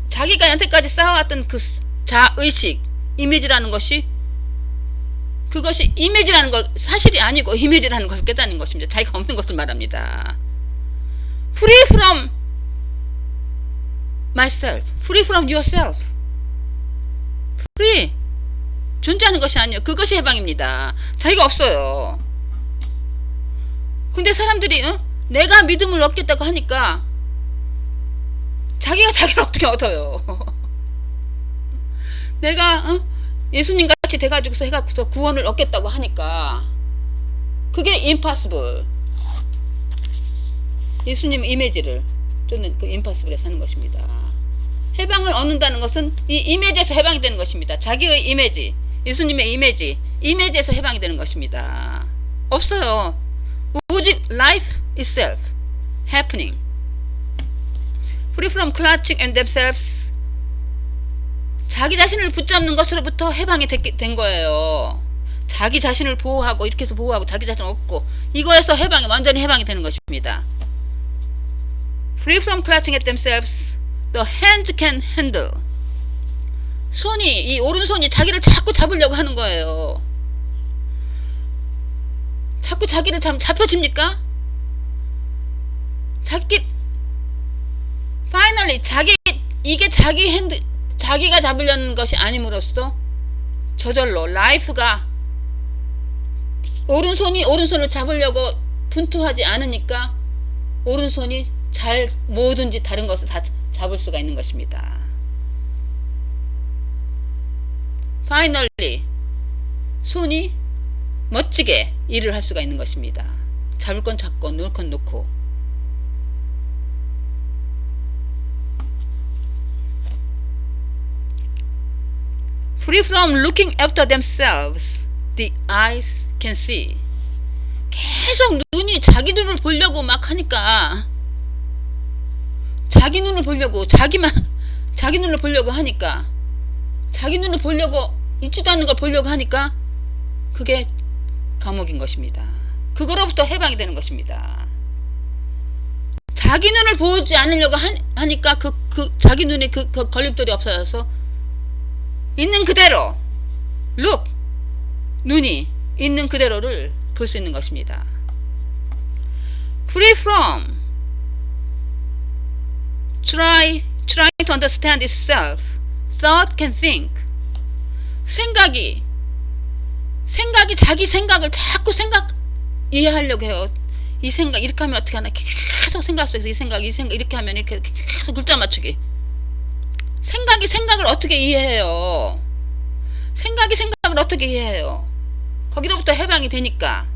[SPEAKER 1] 자기가 여태까지 쌓아왔던 그 자의식, 이미지라는 것이 그것이 이미지라는 것 사실이 아니고 이미지라는 것을 깨닫는 것입니다. 자기가 없는 것을 말합니다. Free from myself, free from yourself. Free, 존재하는 것이 아니에요. 그것이 해방입니다. 자기가 없어요. 근데 사람들이 내가 믿음을 얻겠다고 하니까 자기가 자기를 어떻게 얻어요. 내가 예수님 같이 돼가지고서 해갖고서 구원을 얻겠다고 하니까 그게 impossible. 예수님 이미지를 쫓는 그 impossible에 사는 것입니다. 해방을 얻는다는 것은 이 이미지에서 해방이 되는 것입니다. 자기의 이미지, 예수님의 이미지에서 해방이 되는 것입니다. 없어요. 오직 life itself happening. Free from clutching at themselves. 자기 자신을 붙잡는 것으로부터 해방이 된 거예요. 자기 자신을 보호하고 이렇게 해서 보호하고 자기 자신을 얻고 이거에서 완전히 해방이 되는 것입니다. Free from clutching at themselves, the hands can handle. 이 오른손이 자기를 자꾸 잡으려고 하는 거예요. 자꾸 자기를 잡혀집니까? finally 이게 자기가 잡으려는 것이 아님으로써 저절로 라이프가 오른손을 잡으려고 분투하지 않으니까 오른손이 뭐든지 다른 것을 다 잡을 수가 있는 것입니다. finally 손이 멋지게 일을 할 수가 있는 것입니다. 잡을 건 잡고 놓을 건 놓고. Free from looking after themselves, the eyes can see. 계속 눈이 자기 눈을 보려고 막 하니까 자기 눈을 보려고 하니까 자기 눈을 보려고 있지도 않는 걸 보려고 하니까 그게 감옥인 것입니다. 그거로부터 해방이 되는 것입니다. 자기 눈을 보지 않으려고 하니까 자기 눈에 그 걸림돌이 없어져서 있는 그대로 눈이 있는 그대로를 볼 수 있는 것입니다. Free from trying to understand itself, thought can think. 생각이 자기 생각을 자꾸 이해하려고 해요. 이 생각 이렇게 하면 어떻게 하나 계속 생각 속에서 이 생각 이렇게 하면 이렇게 계속 글자 맞추기. 생각이 생각을 어떻게 이해해요? 생각이 생각을 어떻게 이해해요? 거기로부터 해방이 되니까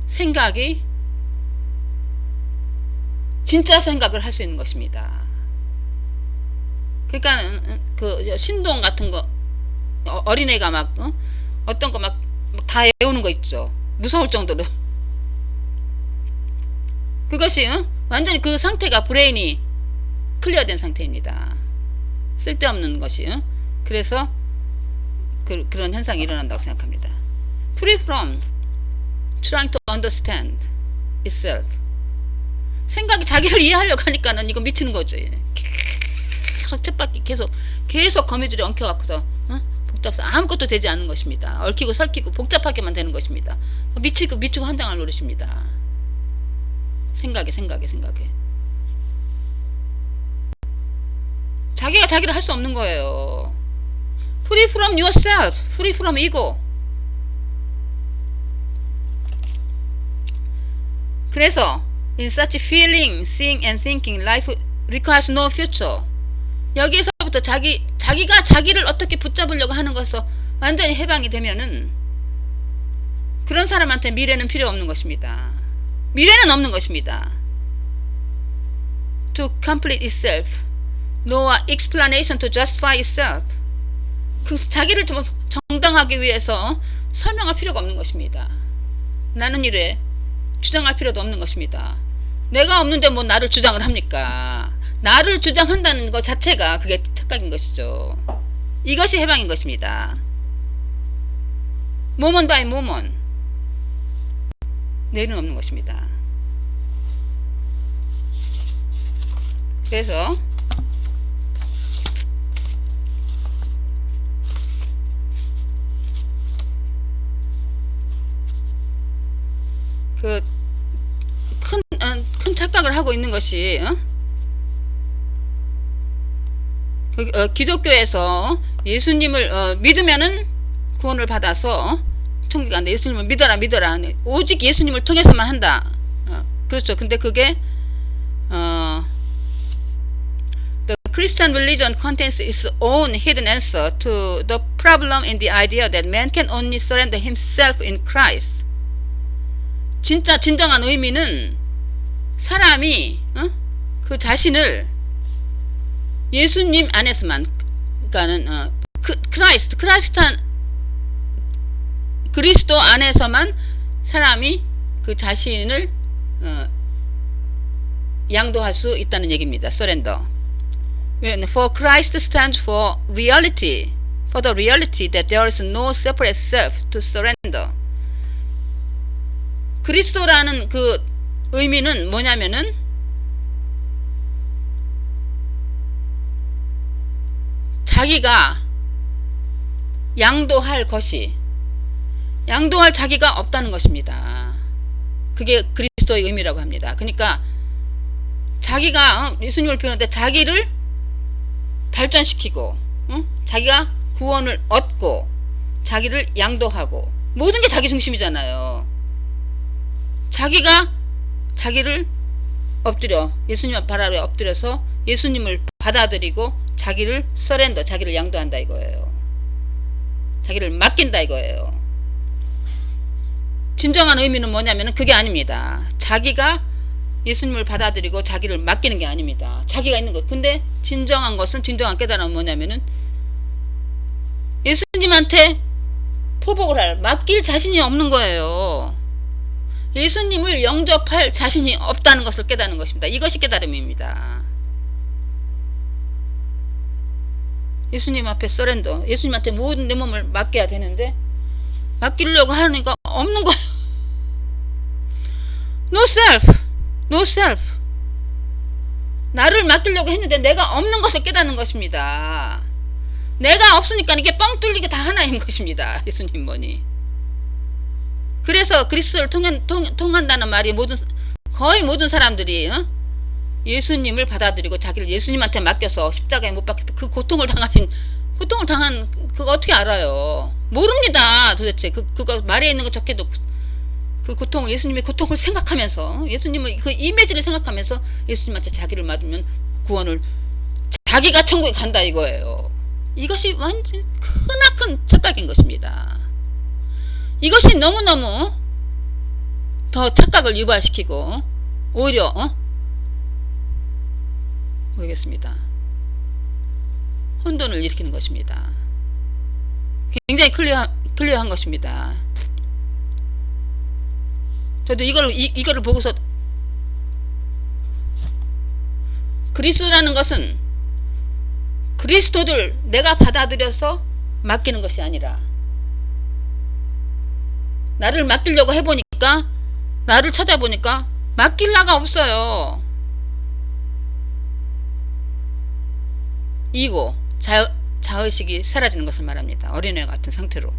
[SPEAKER 1] 생각이 진짜 생각을 할 수 있는 것입니다. 그러니까 그 신동 같은 거 어린애가 막 어떤 거 막 다 외우는 거 있죠. 무서울 정도로. 그것이 완전히 그 상태가 브레인이 클리어된 상태입니다. 쓸데없는 것이. 그래서 그런 현상이 일어난다고 생각합니다. Free from trying to understand itself. 생각이 자기를 이해하려고 하니까는 이거 미치는 거죠. 계속 쳇바퀴 계속 거미줄에 엉켜갖고서 복잡해서 아무것도 되지 않는 것입니다. 얽히고 설키고 복잡하게만 되는 것입니다. 미치고 환장할 노릇입니다. 생각에 자기가 자기를 할 수 없는 거예요. Free from yourself, free from ego. 그래서 in such feeling, seeing and thinking, life requires no future. 여기에서부터 자기가 자기를 어떻게 붙잡으려고 하는 것에서 완전히 해방이 되면은 그런 사람한테 미래는 필요 없는 것입니다. 미래는 없는 것입니다. To complete itself, no explanation to justify itself. 그 자기를 좀 정당하기 위해서 설명할 필요가 없는 것입니다. 나는 이래 주장할 필요도 없는 것입니다. 내가 없는데 뭐 나를 주장을 합니까? 나를 주장한다는 것 자체가 그게 착각인 것이죠. 이것이 해방인 것입니다. moment by moment. 내일은 없는 것입니다. 그래서 그 큰 착각을 하고 있는 것이 기독교에서 예수님을 믿으면은 구원을 받아서 천국에 간다. 예수님을 믿어라 오직 예수님을 통해서만 한다. 그렇죠. 근데 그게 The Christian religion contains its own hidden answer to the problem in the idea that man can only surrender himself in Christ. 진정한 의미는 사람이 그 자신을 예수님 안에서만, 그러니까는 그리스도 안에서만 사람이 그 자신을 양도할 수 있다는 얘기입니다. surrender. For Christ stands for reality, for the reality that there is no separate self to surrender. 그리스도라는 그 의미는 뭐냐면은 자기가 양도할 자기가 없다는 것입니다. 그게 그리스도의 의미라고 합니다. 그러니까 자기가 예수님을 배우는데 자기를 발전시키고 자기가 구원을 얻고 자기를 양도하고 모든 게 자기 중심이잖아요. 자기가 자기를 예수님 발 아래 엎드려서 예수님을 받아들이고 자기를 서렌더, 자기를 양도한다 이거예요. 자기를 맡긴다 이거예요. 진정한 의미는 뭐냐면 그게 아닙니다. 자기가 예수님을 받아들이고 자기를 맡기는 게 아닙니다. 자기가 있는 것. 근데 진정한 깨달음은 뭐냐면은 예수님한테 포복을 맡길 자신이 없는 거예요. 예수님을 영접할 자신이 없다는 것을 깨닫는 것입니다. 이것이 깨달음입니다. 예수님 앞에 서렌더, 예수님한테 모든 내 몸을 맡겨야 되는데 맡기려고 하니까 없는 거예요. No self. 나를 맡기려고 했는데 내가 없는 것을 깨닫는 것입니다. 내가 없으니까 이게 뻥 뚫리게 다 하나인 것입니다. 예수님 뭐니. 그래서 그리스도를 통한다는 말이 거의 모든 사람들이 예수님을 받아들이고 자기를 예수님한테 맡겨서 십자가에 못 박혀서 그 고통을 당하신 고통을 당한 그거 어떻게 알아요? 모릅니다. 도대체 그거 말에 있는 거 적게도 그 고통을, 예수님의 고통을 생각하면서, 예수님의 그 이미지를 생각하면서 예수님한테 자기를 맡으면 구원을, 자기가 천국에 간다 이거예요. 이것이 완전 크나큰 착각인 것입니다. 이것이 너무너무 더 착각을 유발시키고 오히려 모르겠습니다. 혼돈을 일으키는 것입니다. 굉장히 클리어한 것입니다. 저도 이거를 보고서, 그리스도라는 것은 그리스도를 내가 받아들여서 맡기는 것이 아니라, 나를 맡기려고 해보니까, 나를 찾아보니까 맡길 나가 없어요. 이고 자의식이 사라지는 것을 말합니다. 어린애 같은 상태로.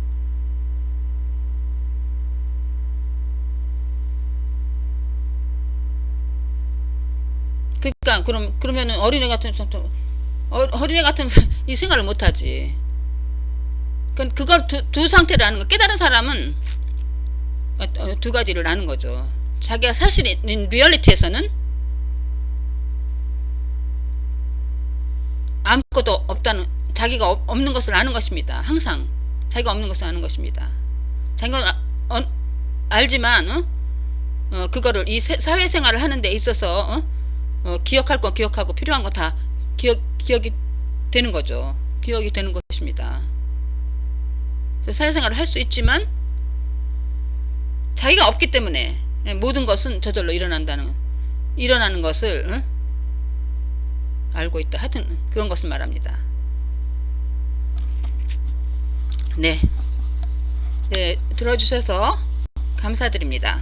[SPEAKER 1] 그러니까 그러면은 어린애 같은 상태, 어린애 같은 이 생각을 못하지. 그걸 두 상태를 아는 거. 깨달은 사람은 두 가지를 아는 거죠. 자기가 사실인 리얼리티에서는 아무것도 없다는, 자기가 없는 것을 아는 것입니다. 항상 자기가 없는 것을 아는 것입니다. 자기가 알지만 그거를 이 사회생활을 하는 데 있어서 기억할 건 기억하고 필요한 거 다 기억이 되는 거죠. 기억이 되는 것입니다. 사회생활을 할 수 있지만 자기가 없기 때문에 모든 것은 저절로 일어나는 것을 알고 있다. 하여튼 그런 것을 말합니다. 네, 들어주셔서 감사드립니다.